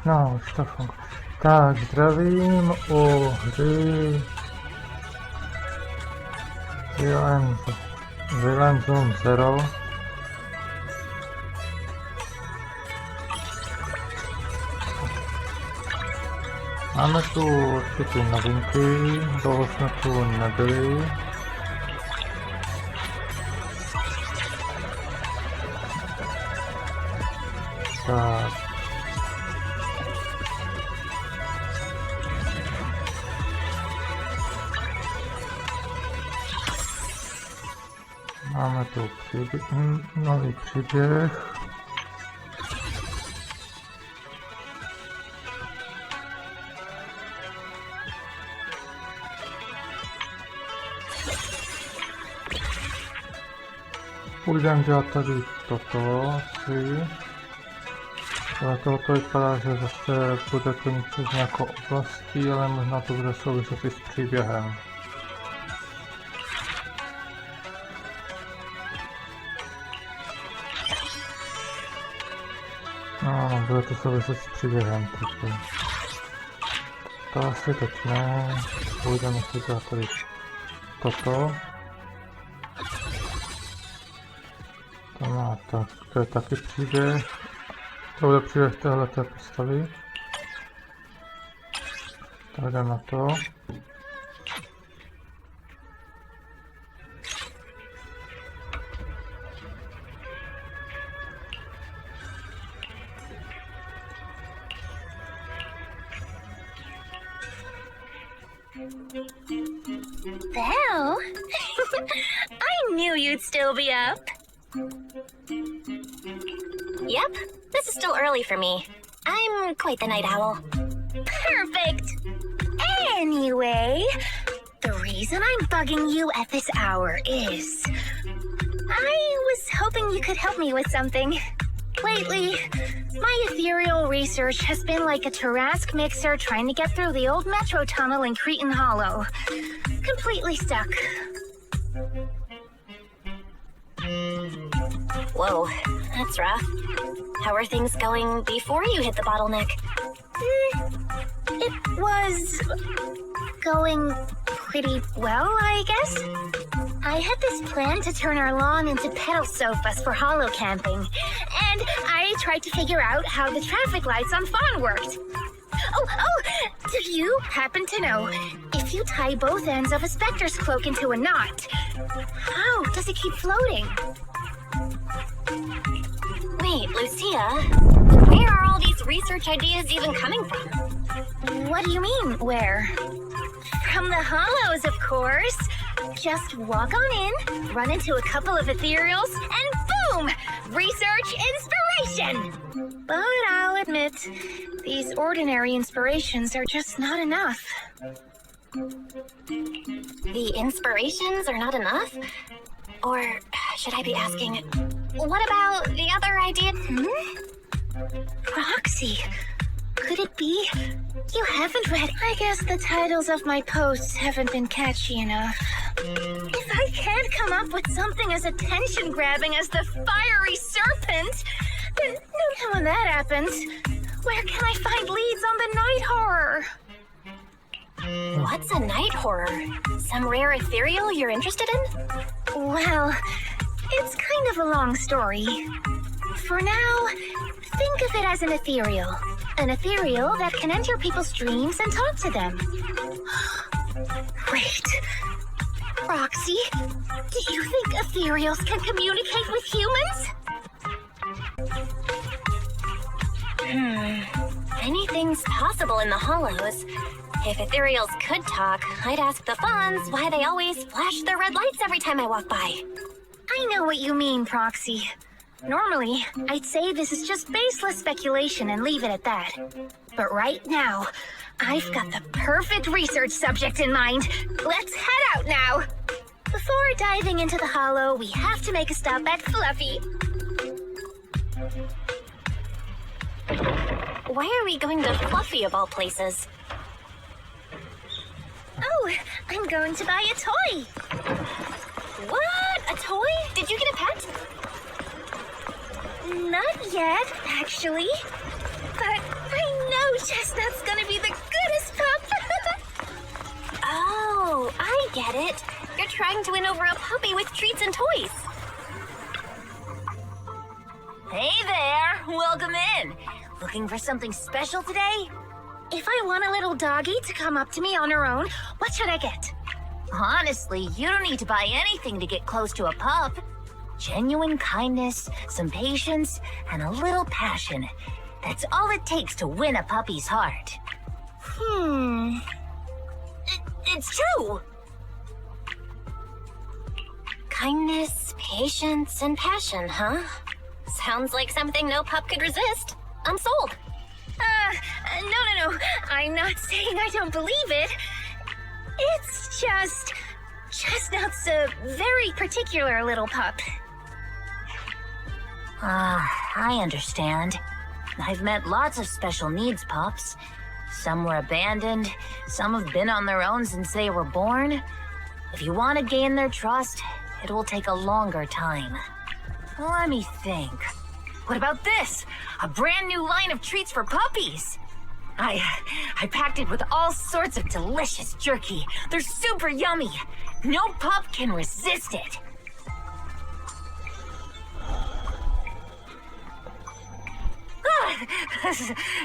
No, už to funguje. Tak, zdravím u hry Zoom Zero. Máme tu určitě novinky, dlouho jsme tu nebyli. Tak. Máme tu nový příběh. Půjdeme dělat tady toto asi. Ale tohoto vypadá, že zase bude to něco z nějakou oblastí, ale možná to bude souviset i s příběhem. No, bude to souviset s příběhem, takže to asi teď ne. Půjdeme si dělat tady toto. To má tak, to je taky příběh. To bude příběh téhleté postavy. Tak jdeme na to. Belle? I knew you'd still be up. Yep, this is still early for me. I'm quite the night owl. Perfect! Anyway, the reason I'm bugging you at this hour is I was hoping you could help me with something. Lately, my ethereal research has been like a Tarrasque mixer trying to get through the old metro tunnel in Cretan Hollow. Completely stuck. Whoa, that's rough. How are things going before you hit the bottleneck? It was going pretty well, I guess. I had this plan to turn our lawn into pedal sofas for hollow camping, and I tried to figure out how the traffic lights on Fawn worked. Oh, do you happen to know if you tie both ends of a specter's cloak into a knot, how does it keep floating? Wait, Lucia, where are all these research ideas even coming from? What do you mean, where? From the hollows, of course. Just walk on in, run into a couple of ethereals, and boom! Research inspiration! But I'll admit, these ordinary inspirations are just not enough. The inspirations are not enough? Or should I be asking, what about the other idea? Roxy, could it be you haven't read? I guess the titles of my posts haven't been catchy enough. If I can't come up with something as attention-grabbing as the fiery serpent, then when that happens, where can I find leads on the night horror? What's a night horror? Some rare ethereal you're interested in? Well, it's kind of a long story. For now, think of it as an ethereal. An ethereal that can enter people's dreams and talk to them. Wait, Roxy, do you think ethereals can communicate with humans? Anything's possible in the hollows. If ethereals could talk, I'd ask the Fawns why they always flash their red lights every time I walk by. I know what you mean, Proxy. Normally, I'd say this is just baseless speculation and leave it at that. But right now, I've got the perfect research subject in mind. Let's head out now! before diving into the hollow, we have to make a stop at Fluffy. Why are we going to Fluffy of all places? Oh, I'm going to buy a toy. What? A toy? Did you get a pet? Not yet, actually. But I know Chestnut's gonna be the goodest pup. Oh, I get it. You're trying to win over a puppy with treats and toys. Hey there, welcome in. Looking for something special today? If I want a little doggy to come up to me on her own, what should I get? Honestly, you don't need to buy anything to get close to a pup. Genuine kindness, some patience, and a little passion. That's all it takes to win a puppy's heart. It's true! Kindness, patience, and passion, huh? Sounds like something no pup could resist. I'm sold. No. I'm not saying I don't believe it. It's just... Chestnut's a very particular little pup. I understand. I've met lots of special needs pups. Some were abandoned, some have been on their own since they were born. If you want to gain their trust, it will take a longer time. Let me think. What about this? A brand new line of treats for puppies! I packed it with all sorts of delicious jerky. They're super yummy. No pup can resist it.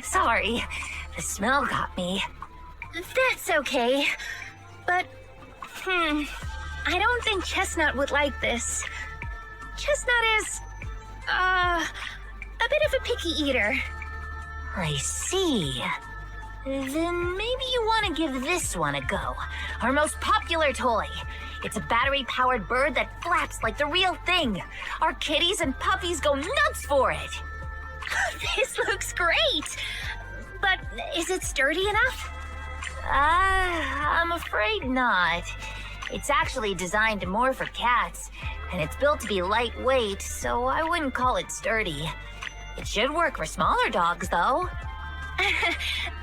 Sorry, the smell got me. That's okay. But, I don't think Chestnut would like this. Chestnut is, a bit of a picky eater. I see. Then maybe you want to give this one a go. Our most popular toy. It's a battery-powered bird that flaps like the real thing. Our kitties and puppies go nuts for it. This looks great! But is it sturdy enough? I'm afraid not. It's actually designed more for cats, and it's built to be lightweight, so I wouldn't call it sturdy. It should work for smaller dogs, though.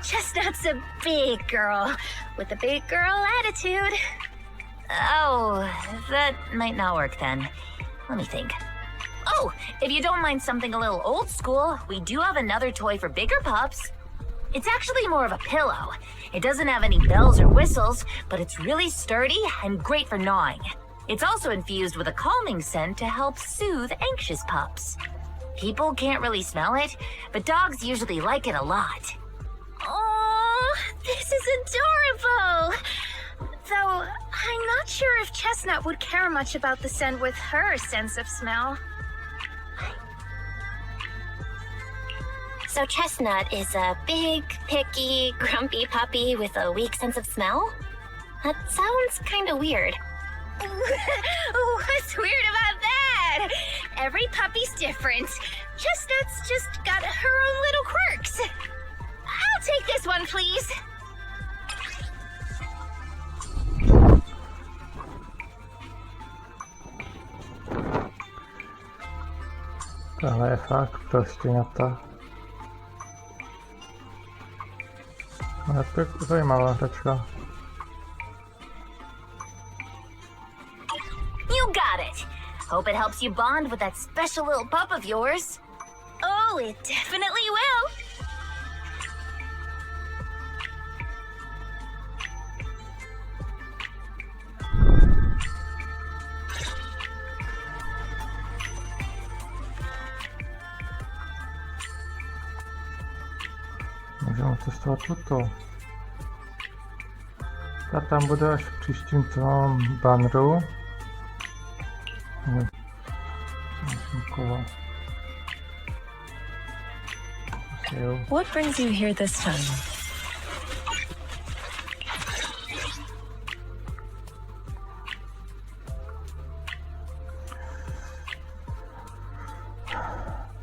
Chestnut's a big girl, with a big girl attitude. Oh, that might not work then. Let me think. Oh, if you don't mind something a little old school, we do have another toy for bigger pups. It's actually more of a pillow. It doesn't have any bells or whistles, but it's really sturdy and great for gnawing. It's also infused with a calming scent to help soothe anxious pups. People can't really smell it, but dogs usually like it a lot. Oh, this is adorable! Though, I'm not sure if Chestnut would care much about the scent with her sense of smell. So Chestnut is a big, picky, grumpy puppy with a weak sense of smell? That sounds kind of weird. What's weird about that? Every puppy's different. Chestnut's just got her own little quirks. I'll take this one, please. Tohle je fakt prostěňata. No, to je zajímavá hračka. You got it! Hope it helps you bond with that special little pup of yours. Oh, it definitely will. Můžeme testovat toto. Ta tam bude až v příštím tom banneru. What brings you here this time?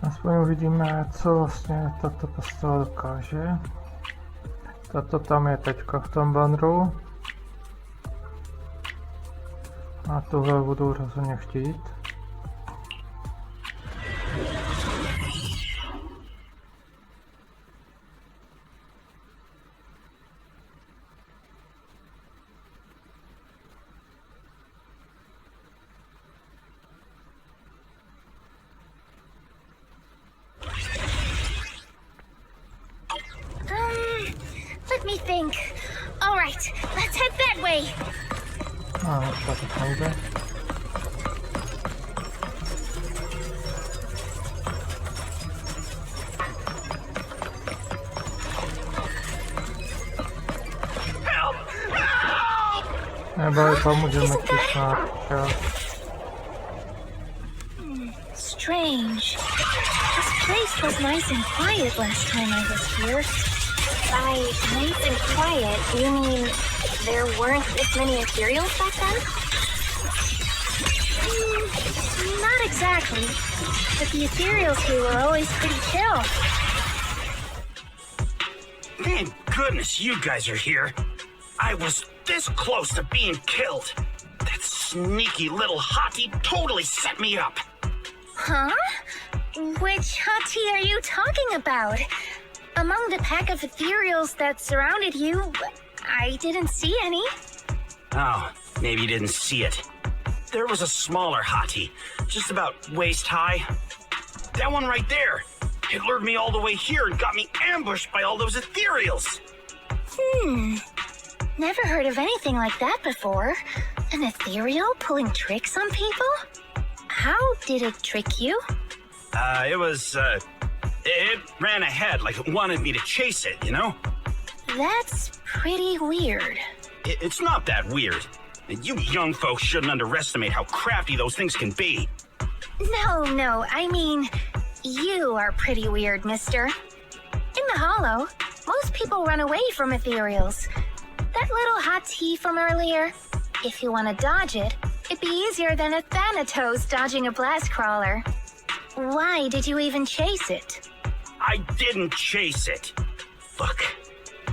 Aspoň uvidíme, co vlastně tato postava dokáže. Tato tam je teďka v tom banneru. A Tohle budu rozhodně chtít. Let me think. All right, let's head that way. Tak nejde. Neboj, pomůžeme ti snad. Strange. This place was nice and quiet last time I was here. By nice and quiet, you mean there weren't this many ethereals back then? Not exactly. But the ethereals here were always pretty chill. Thank goodness you guys are here. I was this close to being killed. That sneaky little hottie totally set me up. Huh? Which hottie are you talking about? Among the pack of ethereals that surrounded you, I didn't see any. Oh, maybe you didn't see it. There was a smaller hottie, just about waist high. That one right there. It lured me all the way here and got me ambushed by all those ethereals. Never heard of anything like that before. An ethereal pulling tricks on people? How did it trick you? It ran ahead like it wanted me to chase it, you know? That's pretty weird. It's not that weird. You young folks shouldn't underestimate how crafty those things can be. No, I mean, you are pretty weird, mister. In the Hollow, most people run away from ethereals. That little hot tea from earlier, if you want to dodge it, it'd be easier than a Thanatos dodging a blast crawler. Why did you even chase it? I didn't chase it. Look,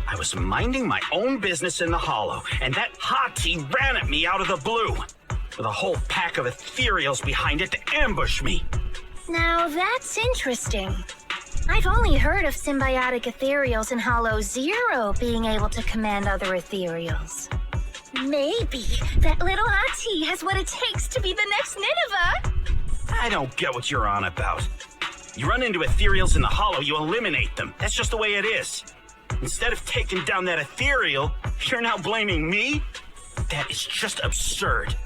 I was minding my own business in the Hollow, and that hottie ran at me out of the blue, with a whole pack of ethereals behind it to ambush me. Now that's interesting. I've only heard of symbiotic ethereals in Hollow Zero being able to command other ethereals. Maybe that little hottie has what it takes to be the next Nineveh. I don't get what you're on about. You run into ethereals in the Hollow, you eliminate them. That's just the way it is. Instead of taking down that ethereal, you're now blaming me? That is just absurd.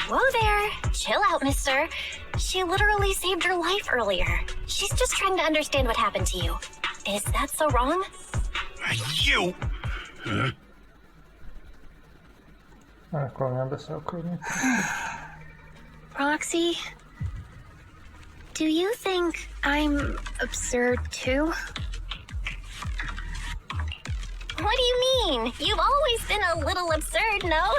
Whoa there. Chill out, mister. She literally saved your life earlier. She's just trying to understand what happened to you. Is that so wrong? You? Roxy, do you think I'm absurd too? What do you mean? You've always been a little absurd, no?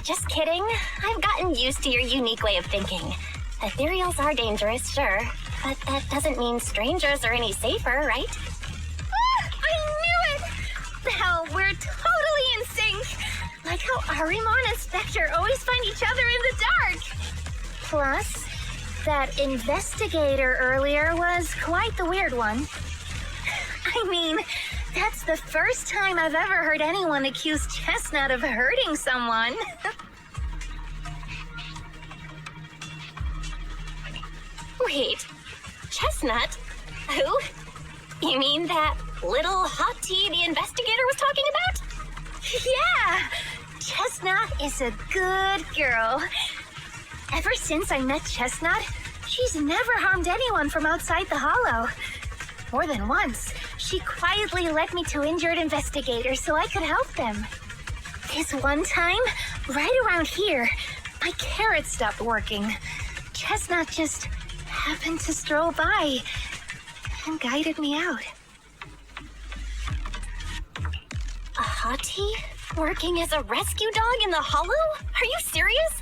Just kidding. I've gotten used to your unique way of thinking. Ethereals are dangerous, sure, but that doesn't mean strangers are any safer, right? I knew it! Now we're totally in sync! Like how Arimon and Spectre always find each other in the dark! Plus, that investigator earlier was quite the weird one. I mean, that's the first time I've ever heard anyone accuse Chestnut of hurting someone. Wait, Chestnut? Who? You mean that little hot tea the investigator was talking about? Yeah! Chestnut is a good girl. Ever since I met Chestnut, she's never harmed anyone from outside the Hollow. More than once, she quietly led me to injured investigators so I could help them. This one time, right around here, my carrot stopped working. Chestnut just happened to stroll by and guided me out. A hottie? Working as a rescue dog in the Hollow? Are you serious?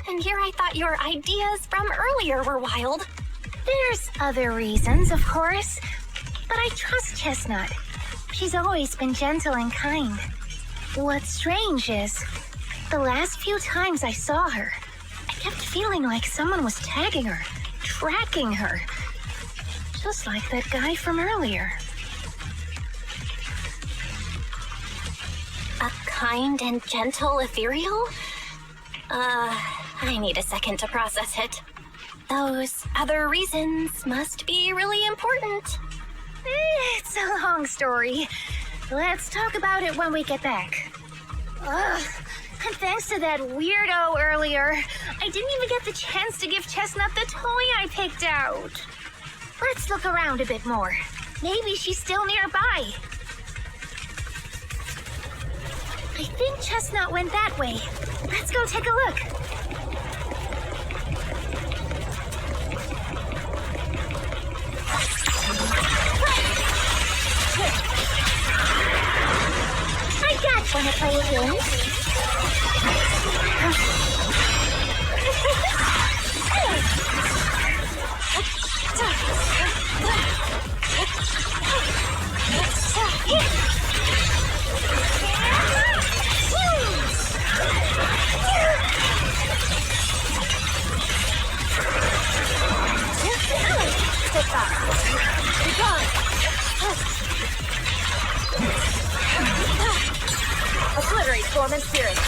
And here I thought your ideas from earlier were wild. There's other reasons, of course, but I trust Chestnut. She's always been gentle and kind. What's strange is, the last few times I saw her, I kept feeling like someone was tagging her, tracking her. Just like that guy from earlier. A kind and gentle ethereal? I need a second to process it. Those other reasons must be really important. It's a long story. Let's talk about it when we get back. Ugh, and thanks to that weirdo earlier, I didn't even get the chance to give Chestnut the toy I picked out. Let's look around a bit more. Maybe she's still nearby. I think Chestnut went that way. Let's go take a look. I got one if I win. Obliterate form and spirit.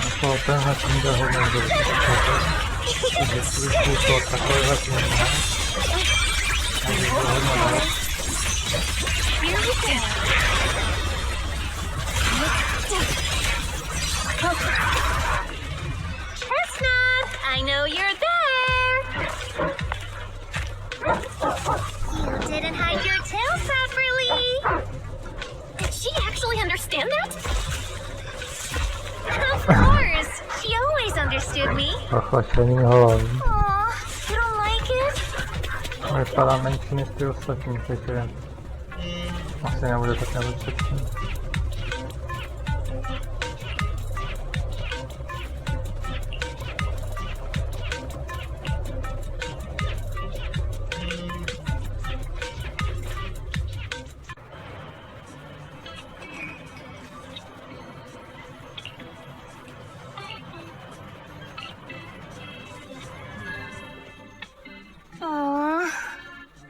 Jako tenhle tím jde hodně dobře. Když to takovéhle tím má. A když to hodně dá. Chestnut, I know you're there. You didn't hide your tail properly. Did she actually understand that? Of course. She always understood me. Ochlašení hlavy. Aw, you don't like it? Vypadá menší než ty ostatní, takže asi nebude tak nebezpečný.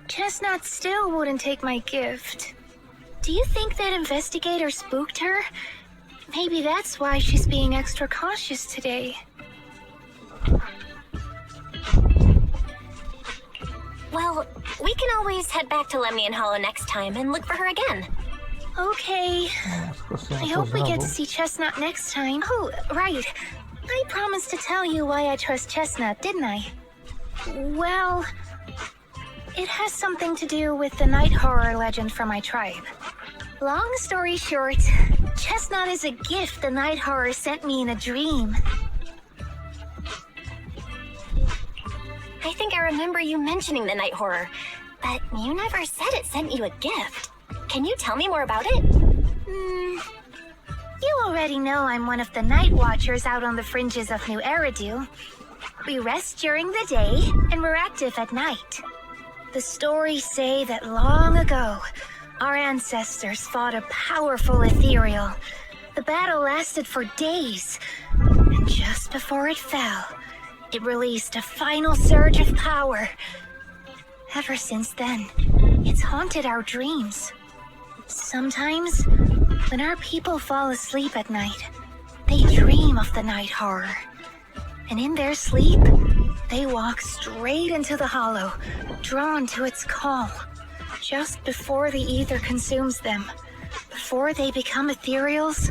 Chestnut still wouldn't take my gift. Do you think that investigator spooked her? Maybe that's why she's being extra cautious today. Well, we can always head back to Lemnian Hollow next time and look for her again. Okay. I hope we get to see Chestnut next time. Oh, right. I promised to tell you why I trust Chestnut, didn't I? Well, it has something to do with the night horror legend from my tribe. Long story short, Chestnut is a gift the night horror sent me in a dream. I think I remember you mentioning the night horror, but you never said it sent you a gift. Can you tell me more about it? You already know I'm one of the night watchers out on the fringes of New Eridu. We rest during the day, and we're active at night. The stories say that long ago, our ancestors fought a powerful ethereal. The battle lasted for days, and just before it fell, it released a final surge of power. Ever since then, it's haunted our dreams. Sometimes, when our people fall asleep at night, they dream of the night horror. And in their sleep, they walk straight into the hollow, drawn to its call. Just before the ether consumes them, before they become ethereals,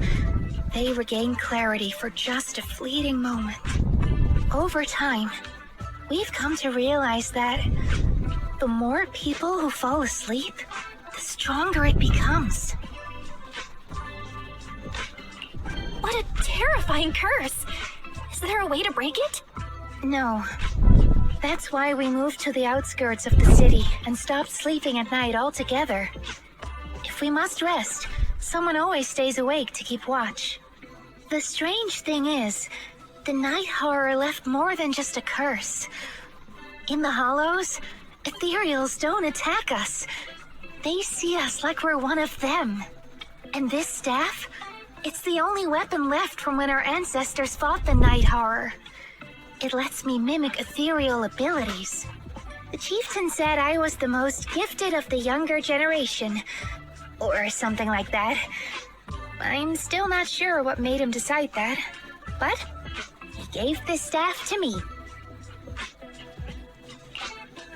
they regain clarity for just a fleeting moment. Over time, we've come to realize that the more people who fall asleep, the stronger it becomes. What a terrifying curse! Is there a way to break it? No. That's why we moved to the outskirts of the city and stopped sleeping at night altogether. If we must rest, someone always stays awake to keep watch. The strange thing is, the night horror left more than just a curse. In the hollows, ethereals don't attack us. They see us like we're one of them. And this staff? It's the only weapon left from when our ancestors fought the night horror. It lets me mimic ethereal abilities. The chieftain said I was the most gifted of the younger generation, or something like that. I'm still not sure what made him decide that, but he gave this staff to me.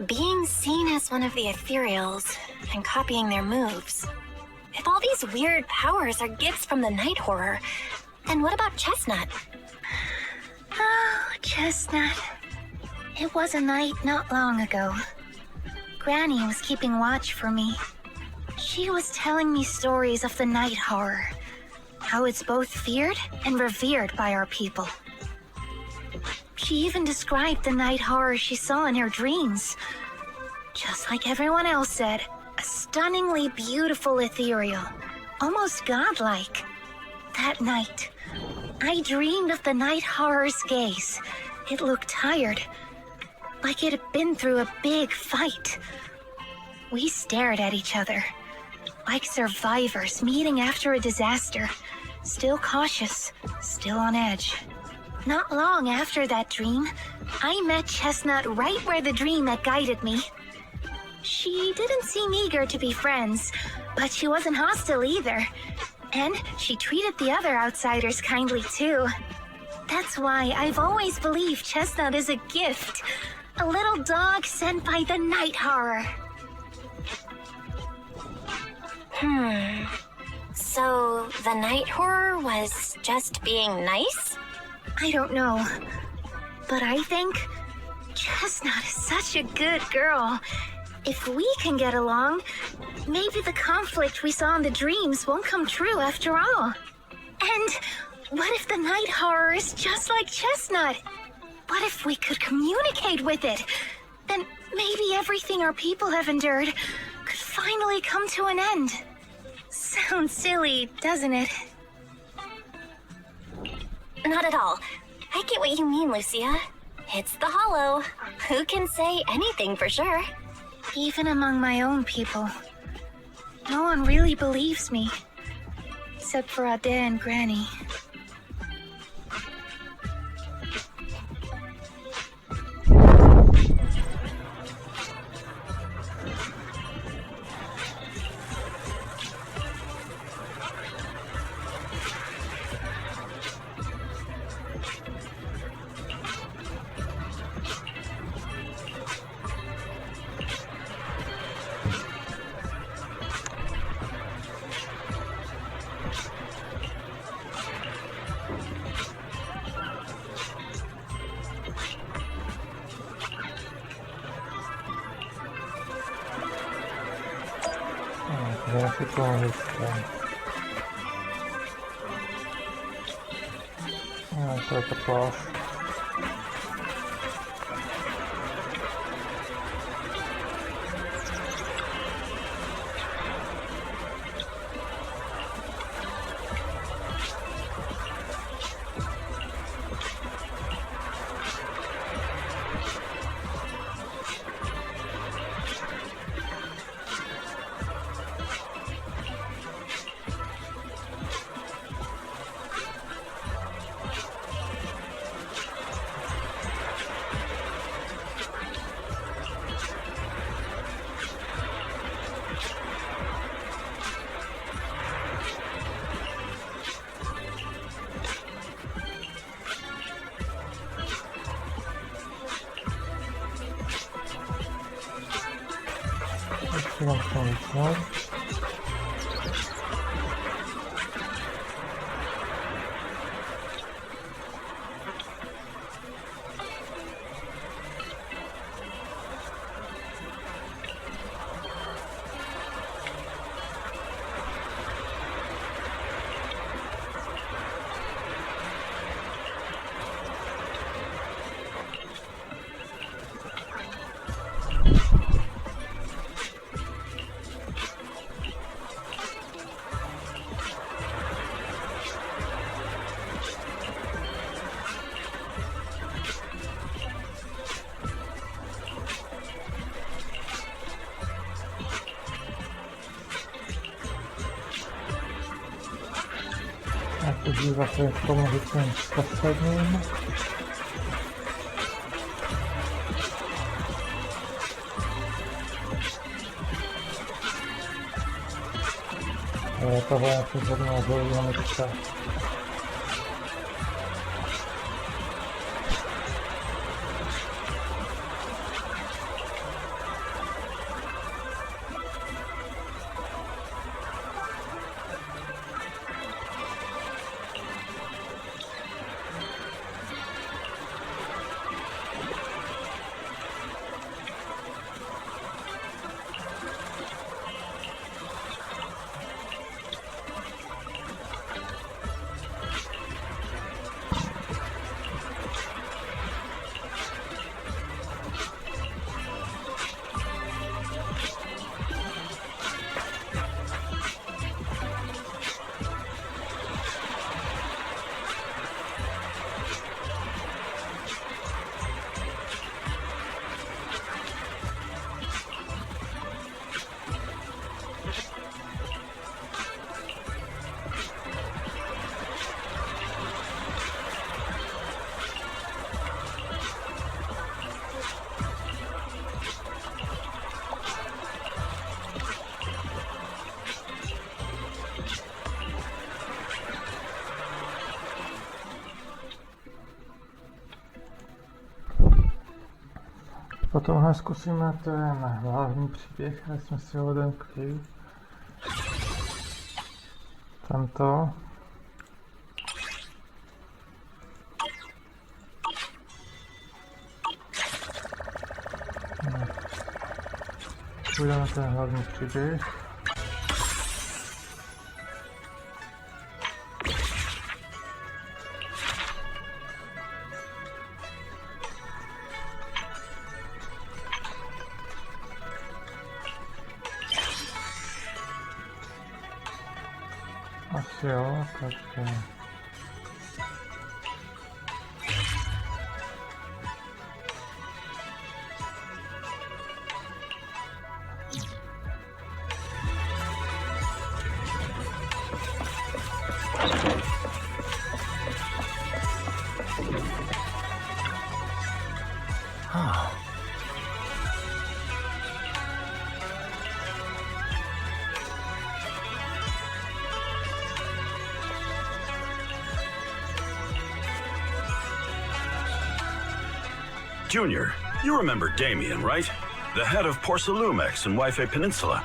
Being seen as one of the ethereals and copying their moves. If all these weird powers are gifts from the night horror, then what about Chestnut? Oh, Chestnut. It was a night not long ago. Granny was keeping watch for me. She was telling me stories of the night horror, how it's both feared and revered by our people. She even described the night horror she saw in her dreams. Just like everyone else said, a stunningly beautiful ethereal, almost godlike. That night, I dreamed of the night horror's gaze. It looked tired, like it had been through a big fight. We stared at each other, like survivors meeting after a disaster, still cautious, still on edge. Not long after that dream, I met Chestnut right where the dream had guided me. She didn't seem eager to be friends, but she wasn't hostile either. And she treated the other outsiders kindly too. That's why I've always believed Chestnut is a gift. A little dog sent by the night horror. So the night horror was just being nice? I don't know. But I think Chestnut is such a good girl. If we can get along, maybe the conflict we saw in the dreams won't come true after all. And what if the night horror is just like Chestnut? What if we could communicate with it? Then maybe everything our people have endured could finally come to an end. Sounds silly, doesn't it? Not at all. I get what you mean, Lucia. It's the Hollow. Who can say anything for sure? Even among my own people, no one really believes me, except for Ade and Granny. Já si to myslím. To je taková. Mám to vypnout. Jak užíváte v tom rychlém posledním. Tohle je přizorná dynamická. Potom zkusíme ten hlavní příběh, kde jsme si ho odemkli. Tento. Půjdeme ten hlavní příběh. Asi jo, takže... Junior, you remember Damien, right? The head of Porcelumex in Wi-Fi Peninsula.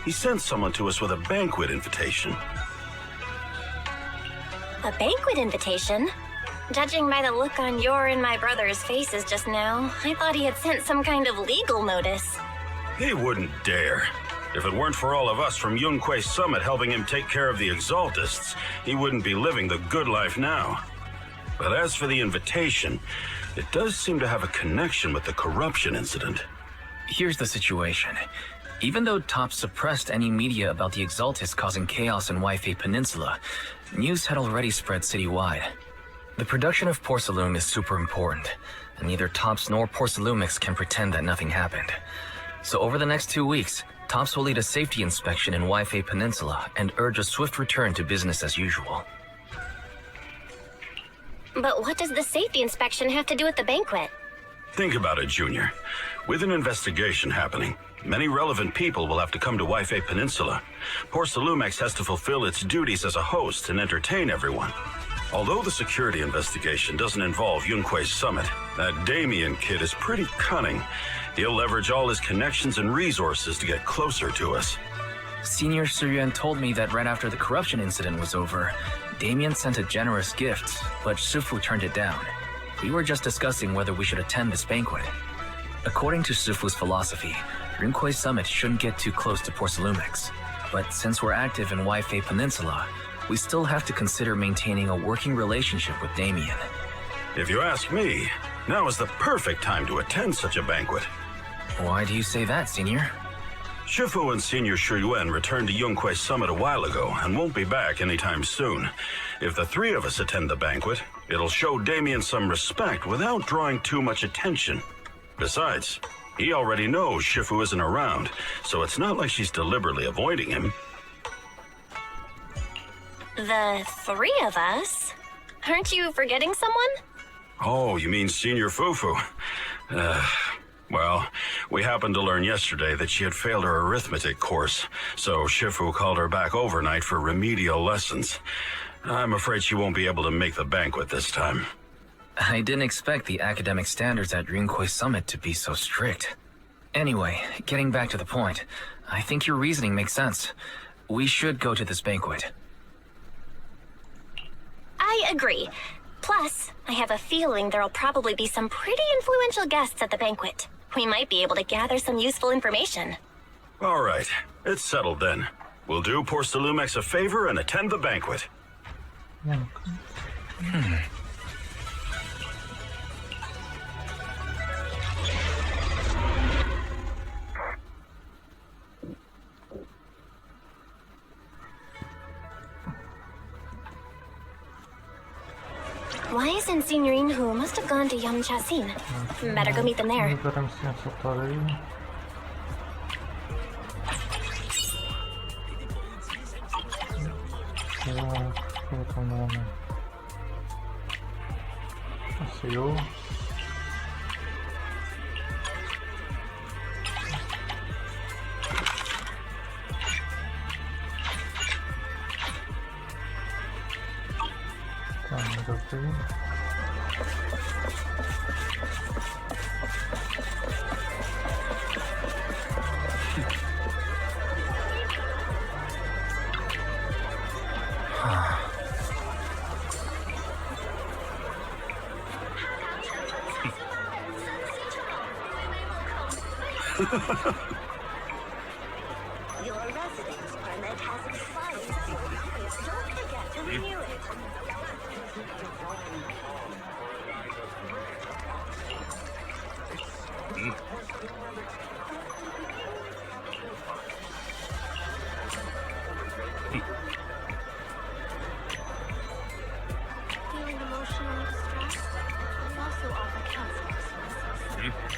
He sent someone to us with a banquet invitation. A banquet invitation? Judging by the look on your and my brother's faces just now, I thought he had sent some kind of legal notice. He wouldn't dare. If it weren't for all of us from Yunquei Summit helping him take care of the Exaltists, he wouldn't be living the good life now. But as for the invitation, it does seem to have a connection with the corruption incident. Here's the situation. Even though Top suppressed any media about the Exaltists causing chaos in Wi-Fi Peninsula, news had already spread citywide. The production of Porcelume is super important, and neither Tops nor Porcelumix can pretend that nothing happened. So over the next 2 weeks, Tops will lead a safety inspection in Wi-Fi Peninsula and urge a swift return to business as usual. But what does the safety inspection have to do with the banquet? Think about it, Junior. With an investigation happening, many relevant people will have to come to Wi-Fi Peninsula. Porcelumex has to fulfill its duties as a host and entertain everyone. Although the security investigation doesn't involve Yunquei Summit, that Damien kid is pretty cunning. He'll leverage all his connections and resources to get closer to us. Senior Suryuan told me that right after the corruption incident was over, Damien sent a generous gift, but Sufu turned it down. We were just discussing whether we should attend this banquet. According to Sufu's philosophy, Yunquei Summit shouldn't get too close to Porcelumix. But since we're active in Wi-Fi Peninsula, we still have to consider maintaining a working relationship with Damien. If you ask me, now is the perfect time to attend such a banquet. Why do you say that, Senior? Shifu and Senior Shuyuan returned to Yunquei Summit a while ago and won't be back anytime soon. If the three of us attend the banquet, it'll show Damien some respect without drawing too much attention. Besides, he already knows Shifu isn't around, so it's not like she's deliberately avoiding him. The three of us? Aren't you forgetting someone? Oh, you mean Senior Fufu? Well, we happened to learn yesterday that she had failed her arithmetic course, so Shifu called her back overnight for remedial lessons. I'm afraid she won't be able to make the banquet this time. I didn't expect the academic standards at Yunquei Summit to be so strict. Anyway, getting back to the point, I think your reasoning makes sense. We should go to this banquet. I agree. Plus, I have a feeling there'll probably be some pretty influential guests at the banquet. We might be able to gather some useful information. All right, it's settled then. We'll do Porcelumex a favor and attend the banquet. Why isn't Signorine Hu must have gone to Yamchasin? Better go meet them there. Vyberem si něco tady. Co tam máme? Asi jo. Tam je dobrý. Your residence permit has expired. Don't forget to renew it. Feeling emotionally distressed? We also offer counseling services.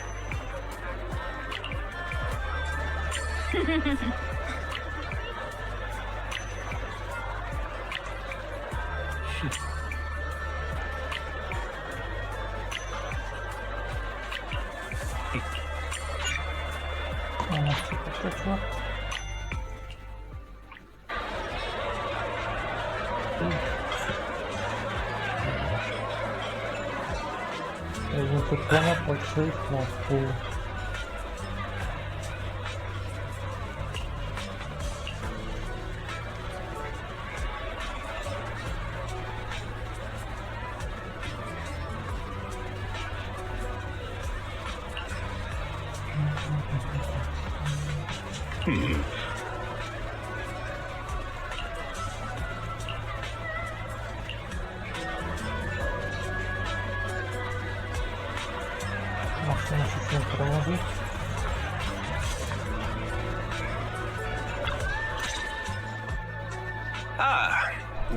Takže to plně počít na půl.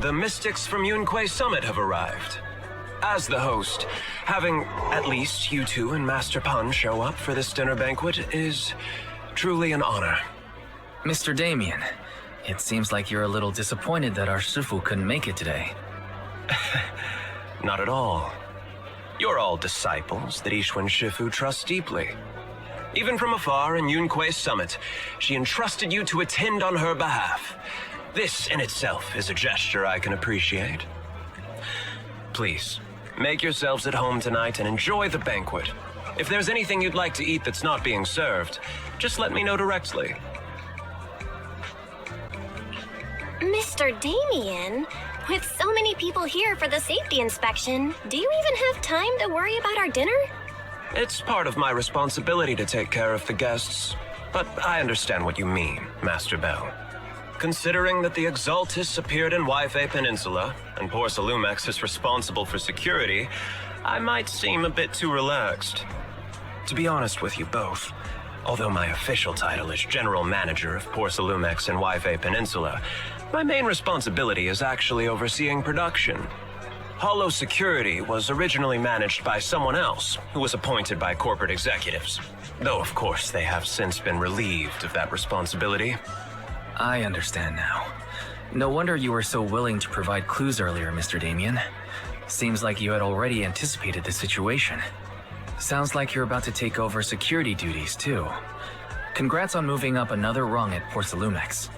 The mystics from Yunquei Summit have arrived. As the host, having at least you two and Master Pun show up for this dinner banquet is truly an honor. Mr. Damien, it seems like you're a little disappointed that our Shifu couldn't make it today. Not at all. You're all disciples that Ishwen Shifu trusts deeply. Even from afar in Yunquei Summit, she entrusted you to attend on her behalf. This in itself is a gesture I can appreciate. Please, make yourselves at home tonight and enjoy the banquet. If there's anything you'd like to eat that's not being served, just let me know directly. Mr. Damien, with so many people here for the safety inspection, do you even have time to worry about our dinner? It's part of my responsibility to take care of the guests, but I understand what you mean, Master Bell. Considering that the Exaltis appeared in Waifei Peninsula, and Porcelumex is responsible for security, I might seem a bit too relaxed. To be honest with you both, although my official title is General Manager of Porcelumex and Waifei Peninsula, my main responsibility is actually overseeing production. Hollow Security was originally managed by someone else, who was appointed by corporate executives. Though, of course, they have since been relieved of that responsibility. I understand now. No wonder you were so willing to provide clues earlier, Mr. Damien. Seems like you had already anticipated the situation. Sounds like you're about to take over security duties, too. Congrats on moving up another rung at Porcelumex.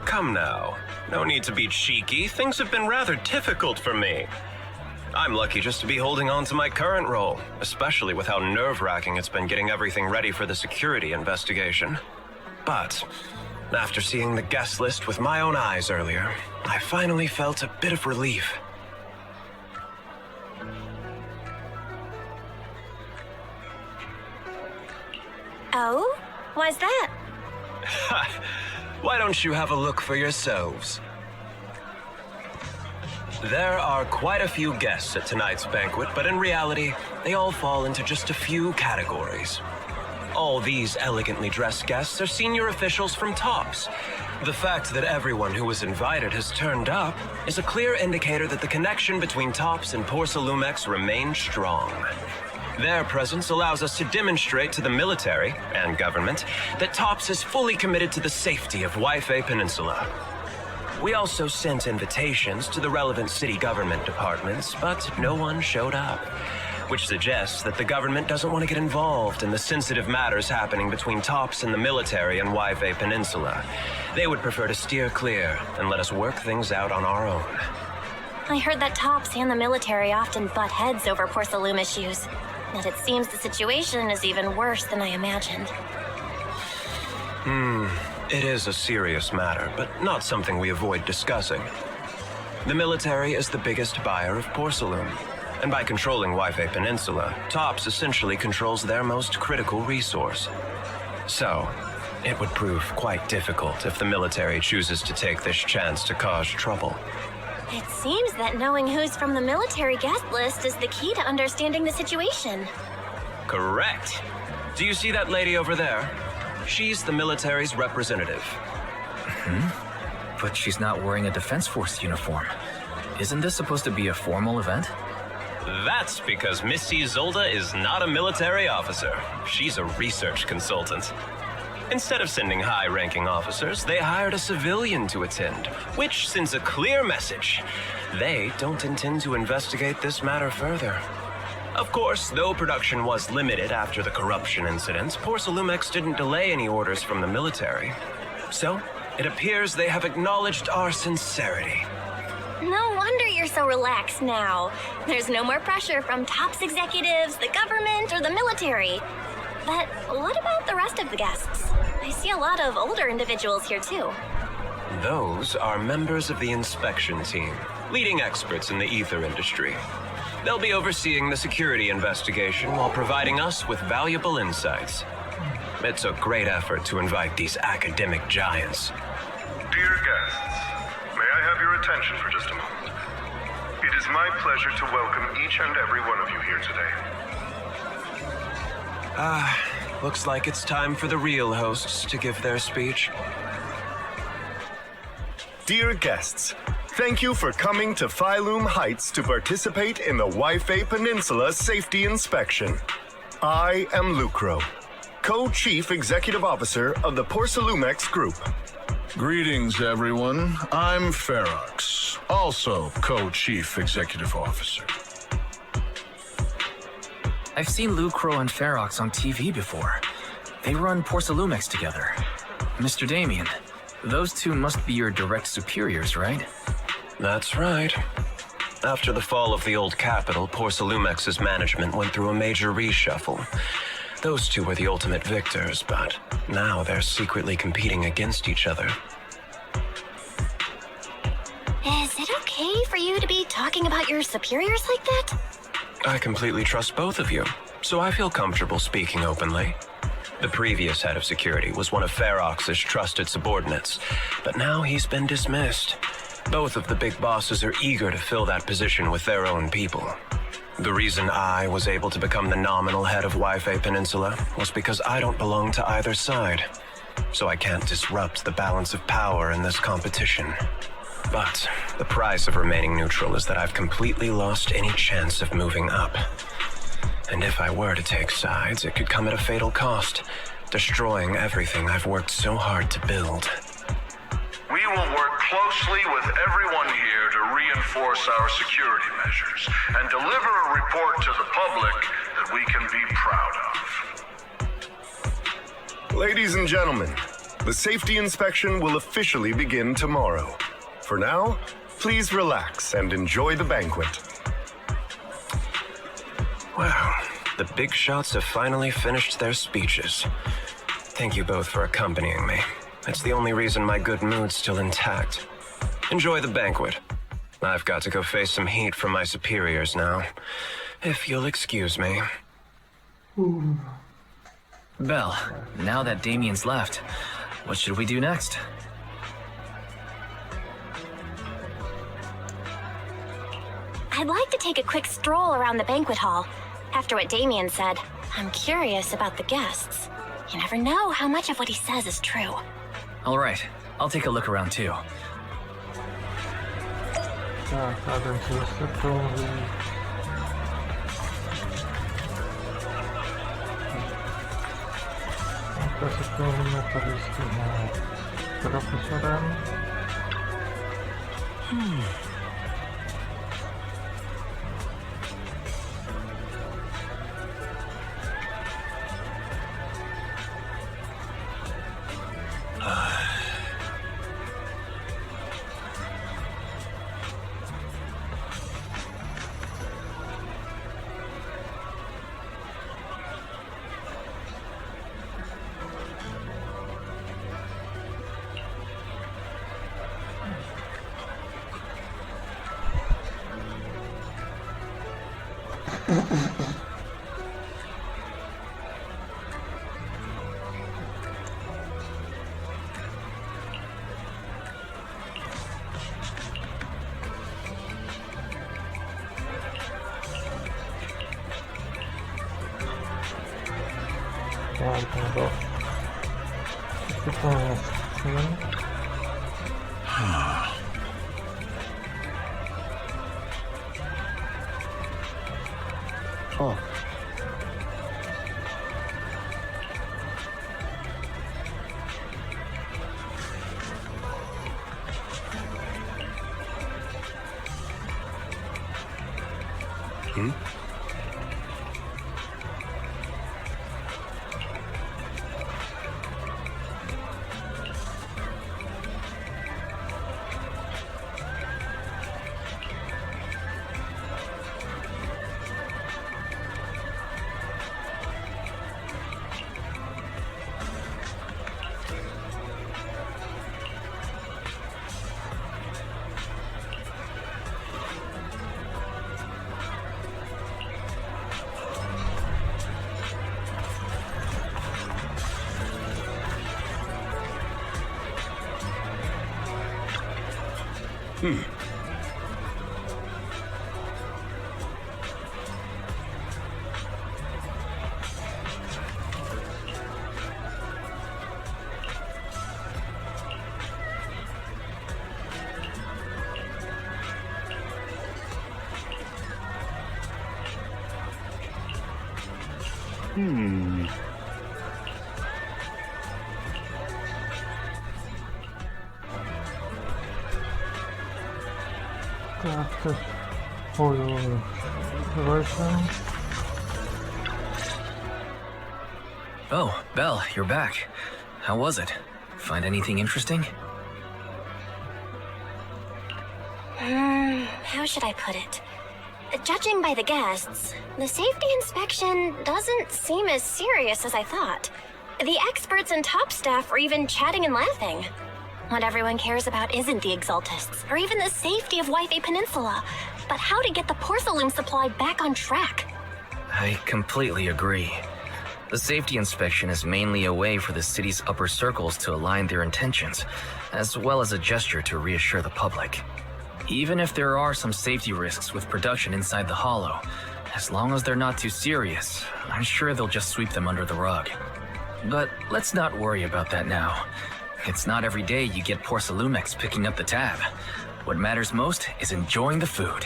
Come now. No need to be cheeky. Things have been rather difficult for me. I'm lucky just to be holding on to my current role, especially with how nerve-wracking it's been getting everything ready for the security investigation. But after seeing the guest list with my own eyes earlier, I finally felt a bit of relief. Oh? Why's that? Why don't you have a look for yourselves? There are quite a few guests at tonight's banquet, but in reality, they all fall into just a few categories. All these elegantly dressed guests are senior officials from TOPS. The fact that everyone who was invited has turned up is a clear indicator that the connection between TOPS and Porcelumex remains strong. Their presence allows us to demonstrate to the military and government that TOPS is fully committed to the safety of Wi-Fi Peninsula. We also sent invitations to the relevant city government departments, but no one showed up, which suggests that the government doesn't want to get involved in the sensitive matters happening between TOPS and the military and Wi-Fi Peninsula. They would prefer to steer clear and let us work things out on our own. I heard that TOPS and the military often butt heads over Porcelume issues, and it seems the situation is even worse than I imagined. It is a serious matter, but not something we avoid discussing. The military is the biggest buyer of porcelain, and by controlling Wi-Fi Peninsula, TOPS essentially controls their most critical resource. So, it would prove quite difficult if the military chooses to take this chance to cause trouble. It seems that knowing who's from the military guest list is the key to understanding the situation. Correct. Do you see that lady over there? She's the military's representative. But she's not wearing a Defense Force uniform. Isn't this supposed to be a formal event? That's because Missy Zolda is not a military officer. She's a research consultant. Instead of sending high-ranking officers, they hired a civilian to attend, which sends a clear message. They don't intend to investigate this matter further. Of course, though production was limited after the corruption incidents, Porcelumex didn't delay any orders from the military. So, it appears they have acknowledged our sincerity. No wonder you're so relaxed now. There's no more pressure from TOPS executives, the government, or the military. But what about the rest of the guests? I see a lot of older individuals here too. Those are members of the inspection team, leading experts in the ether industry. They'll be overseeing the security investigation while providing us with valuable insights. It took great effort to invite these academic giants. Dear guests, may I have your attention for just a moment? It is my pleasure to welcome each and every one of you here today. Looks like it's time for the real hosts to give their speech. Dear guests, thank you for coming to Phylum Heights to participate in the Wi-Fi Peninsula Safety Inspection. I am Lucro, Co-Chief Executive Officer of the Porcelumex Group. Greetings, everyone. I'm Ferox, also Co-Chief Executive Officer. I've seen Lucro and Ferox on TV before. They run Porcelumex together. Mr. Damien, those two must be your direct superiors, right? That's right. After the fall of the old capital, Porcelumex's management went through a major reshuffle. Those two were the ultimate victors, but now they're secretly competing against each other. Is it okay for you to be talking about your superiors like that? I completely trust both of you, so I feel comfortable speaking openly. The previous head of security was one of Ferox's trusted subordinates, but now he's been dismissed. Both of the big bosses are eager to fill that position with their own people. The reason I was able to become the nominal head of Wi-Fi Peninsula was because I don't belong to either side, so I can't disrupt the balance of power in this competition. But the price of remaining neutral is that I've completely lost any chance of moving up. And if I were to take sides, it could come at a fatal cost, destroying everything I've worked so hard to build. We will work closely with everyone here to reinforce our security measures and deliver a report to the public that we can be proud of. Ladies and gentlemen, the safety inspection will officially begin tomorrow. For now, please relax and enjoy the banquet. Wow, the big shots have finally finished their speeches. Thank you both for accompanying me. It's the only reason my good mood's still intact. Enjoy the banquet. I've got to go face some heat from my superiors now. If you'll excuse me. Belle, now that Damien's left, what should we do next? I'd like to take a quick stroll around the banquet hall. After what Damien said, I'm curious about the guests. You never know how much of what he says is true. All right, I'll take a look around too. Tak, a ten co zase promluví. Tak se promluvíme tady s tím profesorem. Oh. Tak, też version. Oh, Belle, you're back. How was it? Find anything interesting? How should I put it? Judging by the guests, the safety inspection doesn't seem as serious as I thought. The experts and top staff were even chatting and laughing. What everyone cares about isn't the Exaltists, or even the safety of Wife Peninsula, but how to get the porcelain supply back on track. I completely agree. The safety inspection is mainly a way for the city's upper circles to align their intentions, as well as a gesture to reassure the public. Even if there are some safety risks with production inside the Hollow, as long as they're not too serious, I'm sure they'll just sweep them under the rug. But let's not worry about that now. It's not every day you get Porcelumex picking up the tab. What matters most is enjoying the food.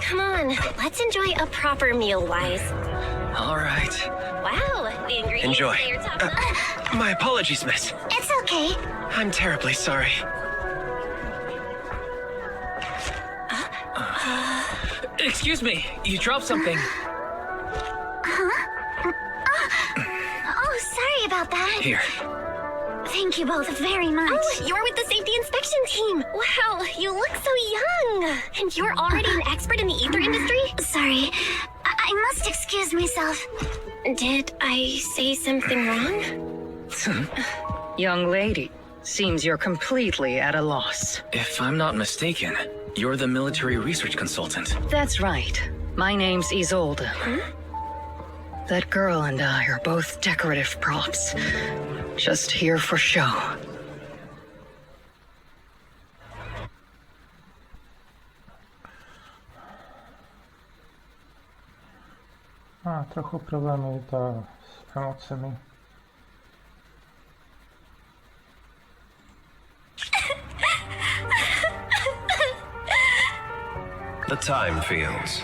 Come on, let's enjoy a proper meal, Wise. All right. Wow, The ingredients Enjoy. say you're top notch. My apologies, miss. It's okay. I'm terribly sorry. Excuse me, you dropped something. Oh, sorry about that. Here. Thank you both very much. Oh, you're with the safety inspection team. Wow, you look so young. And you're already an expert in the ether industry? Sorry. I must excuse myself. Did I say something wrong? Young lady, seems you're completely at a loss. If I'm not mistaken, you're the military research consultant. That's right. My name's Isolde. That girl and I are both decorative props. Just here for show. Trochu problémy s emocemi. The time fields.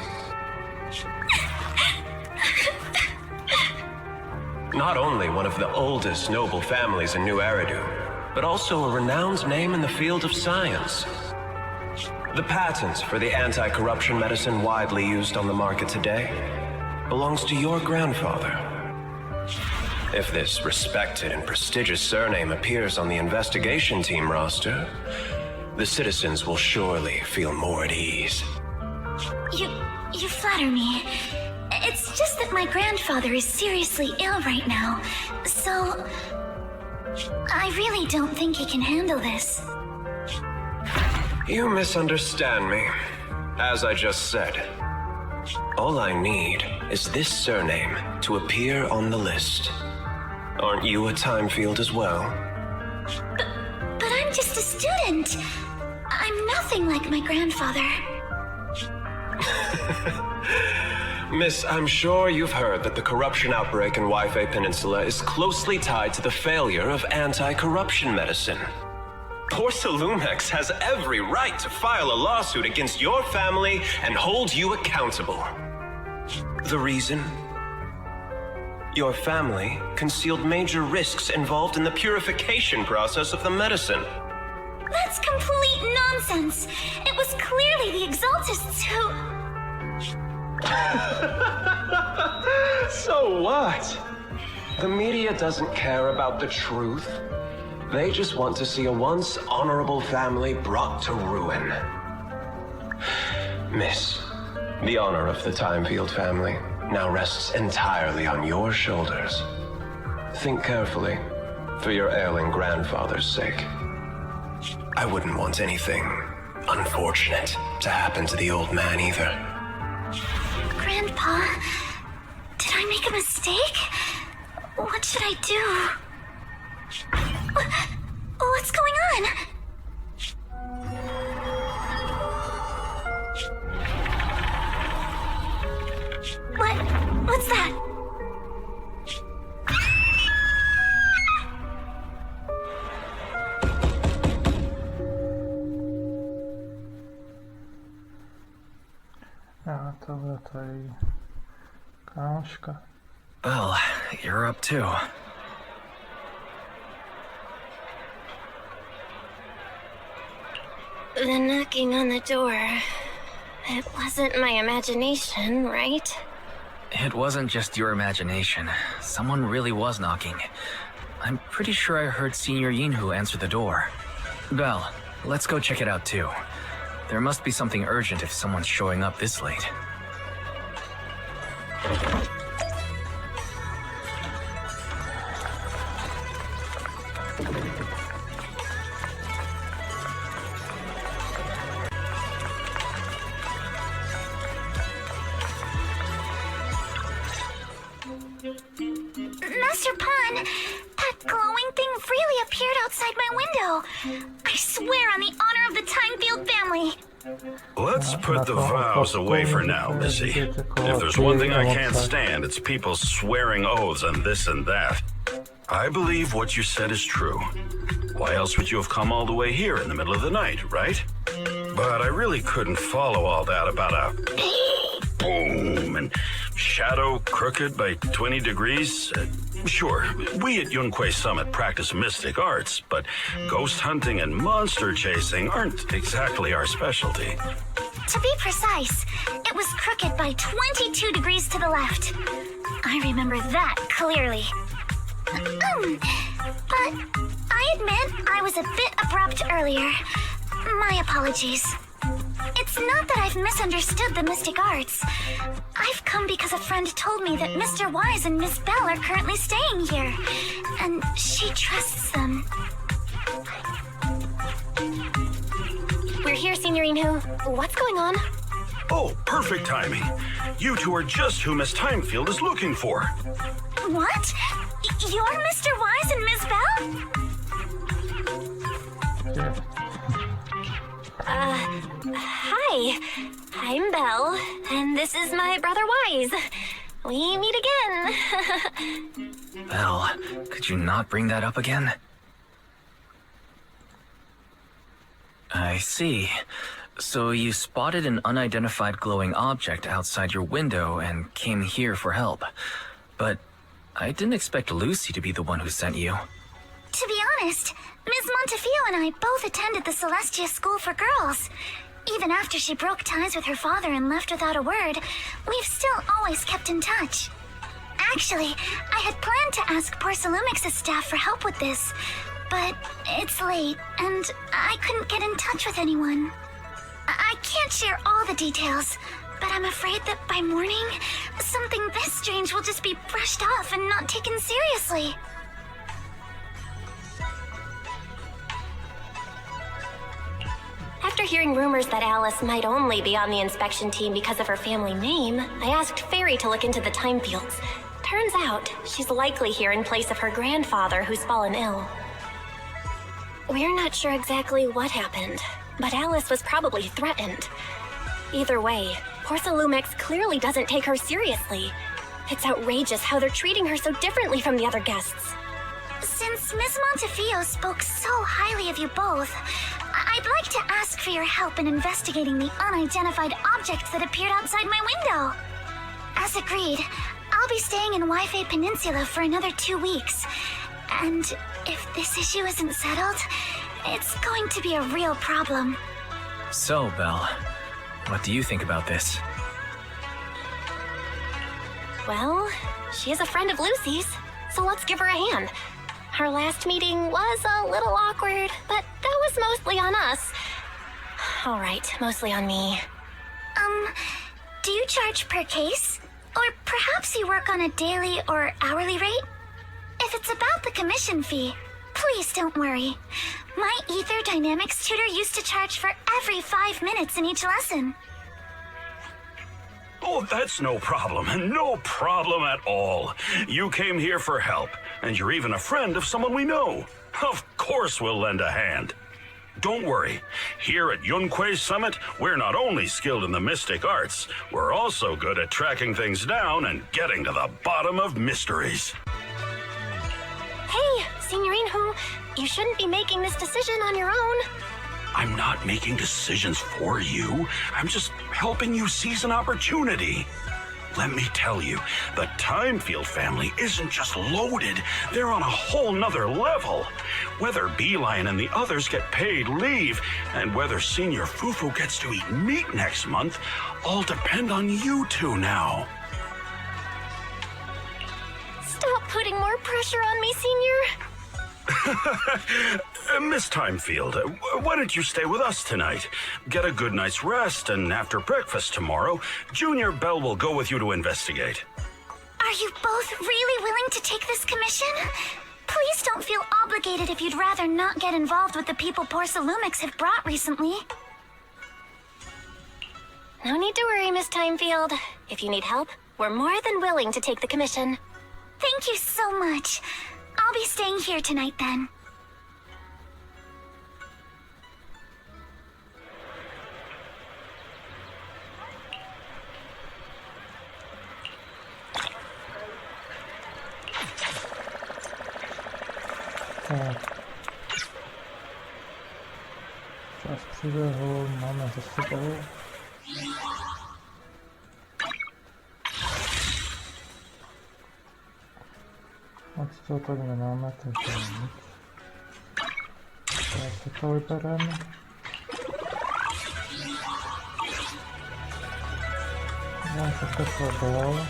Not only one of the oldest noble families in New Eridu, but also a renowned name in the field of science. The patent for the anti-corruption medicine widely used on the market today belongs to your grandfather. If this respected and prestigious surname appears on the investigation team roster, the citizens will surely feel more at ease. You flatter me. It's just that my grandfather is seriously ill right now, so I really don't think he can handle this. You misunderstand me. As I just said, all I need is this surname to appear on the list. Aren't you a time field as well? But I'm just a student. I'm nothing like my grandfather. Miss, I'm sure you've heard that the corruption outbreak in Waifei Peninsula is closely tied to the failure of anti-corruption medicine. Porcelumex has every right to file a lawsuit against your family and hold you accountable. The reason? Your family concealed major risks involved in the purification process of the medicine. That's complete nonsense. It was clearly the Exaltists who... So what? The media doesn't care about the truth. They just want to see a once honorable family brought to ruin. Miss, the honor of the Timefield family now rests entirely on your shoulders. Think carefully, for your ailing grandfather's sake. I wouldn't want anything unfortunate to happen to the old man either. Grandpa, did I make a mistake? What should I do? What's going on? What's that? Tohle tady kámoška. Well, you're up too. The knocking on the door. It wasn't my imagination, right? It wasn't just your imagination. Someone really was knocking. I'm pretty sure I heard Senior Yinhu answer the door. Belle, let's go check it out too. There must be something urgent if someone's showing up this late. Master Pawn, that glowing thing really appeared outside my window. I swear on the honor of the Timefield family. Let's put the vows away for now, Missy. If there's one thing I can't stand, it's people swearing oaths on this and that. I believe what you said is true. Why else would you have come all the way here in the middle of the night, right? But I really couldn't follow all that about a boom, and shadow crooked by 20 degrees. Sure, we at Yunquay Summit practice mystic arts, but ghost hunting and monster chasing aren't exactly our specialty. To be precise, it was crooked by 22 degrees to the left. I remember that clearly. But I admit I was a bit abrupt earlier. My apologies. It's not that I've misunderstood the mystic arts. I've come because a friend told me that Mr. Wise and Miss Bell are currently staying here, and she trusts them. We're here, Signorine Who. What's going on? Oh, perfect timing. You two are just who Miss Timefield is looking for. What? You're Mr. Wise and Miss Bell? Yeah. Hi. I'm Belle, and this is my brother Wise. We meet again. Belle, could you not bring that up again? I see. So you spotted an unidentified glowing object outside your window and came here for help. But I didn't expect Lucy to be the one who sent you. To be honest, Ms. Montefiore and I both attended the Celestia School for Girls. Even after she broke ties with her father and left without a word, we've still always kept in touch. Actually, I had planned to ask Porcelumix's staff for help with this, but it's late, and I couldn't get in touch with anyone. I can't share all the details, but I'm afraid that by morning, something this strange will just be brushed off and not taken seriously. After hearing rumors that Alice might only be on the inspection team because of her family name, I asked Fairy to look into the time fields. Turns out, she's likely here in place of her grandfather who's fallen ill. We're not sure exactly what happened, but Alice was probably threatened. Either way, Porcelumix clearly doesn't take her seriously. It's outrageous how they're treating her so differently from the other guests. Since Miss Montefiore spoke so highly of you both, I'd like to ask for your help in investigating the unidentified object that appeared outside my window. As agreed, I'll be staying in Wi-Fi Peninsula for another 2 weeks. And if this issue isn't settled, it's going to be a real problem. So, Belle, what do you think about this? Well, she is a friend of Lucy's, so let's give her a hand. Our last meeting was a little awkward, but that was mostly on us. All right, mostly on me. Do you charge per case? Or perhaps you work on a daily or hourly rate? If it's about the commission fee, please don't worry. My Ether Dynamics tutor used to charge for every 5 minutes in each lesson. Oh, that's no problem. No problem at all. You came here for help, and you're even a friend of someone we know. Of course we'll lend a hand. Don't worry. Here at Yunquay Summit, we're not only skilled in the mystic arts, we're also good at tracking things down and getting to the bottom of mysteries. Hey, Signorine Who, you shouldn't be making this decision on your own. I'm not making decisions for you. I'm just helping you seize an opportunity. Let me tell you, the Timefield family isn't just loaded, they're on a whole nother level. Whether Beeline and the others get paid leave, and whether Senior Fufu gets to eat meat next month, all depend on you two now. Stop putting more pressure on me, Senior. Miss Timefield, why don't you stay with us tonight? Get a good night's rest, and after breakfast tomorrow, Junior Bell will go with you to investigate. Are you both really willing to take this commission? Please don't feel obligated if you'd rather not get involved with the people Porcelumix have brought recently. No need to worry, Miss Timefield. If you need help, we're more than willing to take the commission. Thank you so much. I'll be staying here tonight then. Část příběhu máme za sebou. Tak z toho tady nemáme, takže nic. Tak se to vybereme. Já se takhle dolů.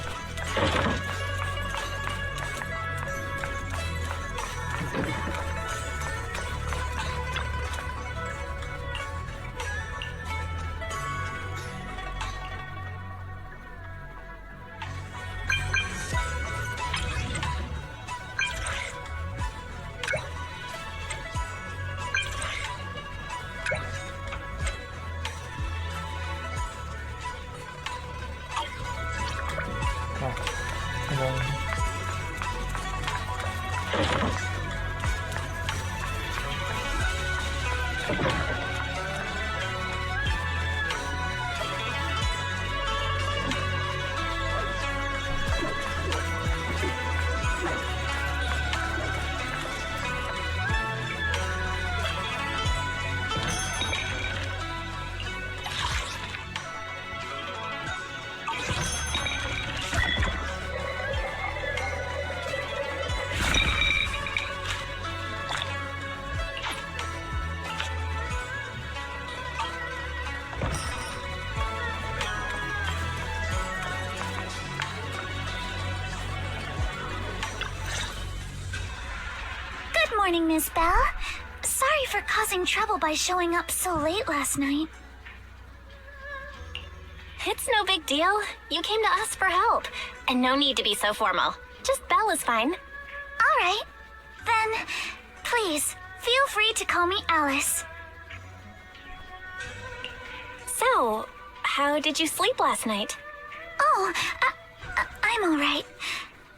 Morning, Miss Bell. Sorry for causing trouble by showing up so late last night. It's no big deal. You came to us for help. And no need to be so formal. Just Belle is fine. All right. Then, please, feel free to call me Alice. So, how did you sleep last night? Oh, I'm all right.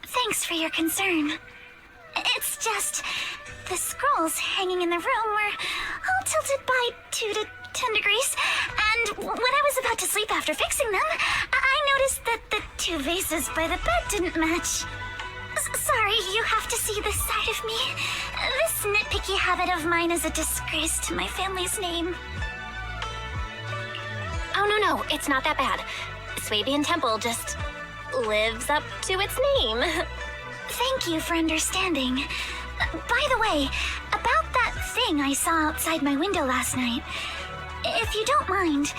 Thanks for your concern. It's just... the scrolls hanging in the room were all tilted by 2 to 10 degrees, and when I was about to sleep after fixing them, I noticed that the 2 vases by the bed didn't match. Sorry, you have to see this side of me. This nitpicky habit of mine is a disgrace to my family's name. Oh, no, it's not that bad. Swabian Temple just lives up to its name. Thank you for understanding. By the way, about that thing I saw outside my window last night, if you don't mind,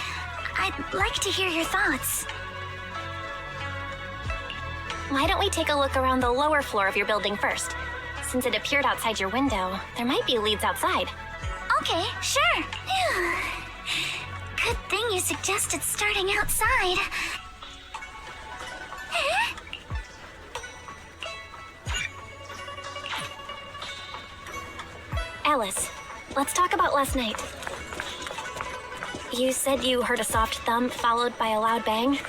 I'd like to hear your thoughts. Why don't we take a look around the lower floor of your building first? Since it appeared outside your window, there might be leads outside. Okay, sure. Good thing you suggested starting outside. Alice, let's talk about last night. You said you heard a soft thump followed by a loud bang?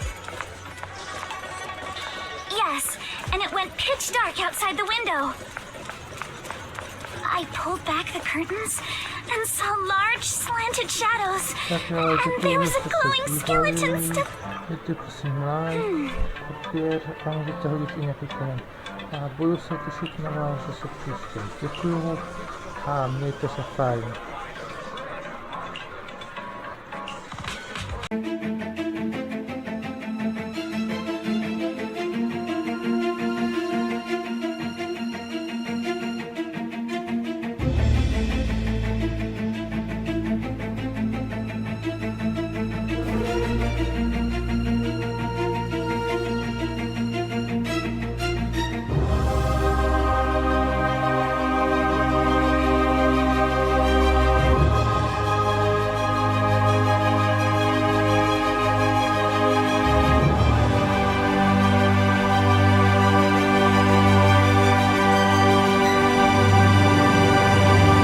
Yes, and it went pitch dark outside the window. I pulled back the curtains and saw large slanted shadows, and there was a glowing skeleton step. Dejte prosím like, odběr a můžete hodit i nějaký koment. A budu se těšit na vás zase příště. Děkuju a mějte se fajn.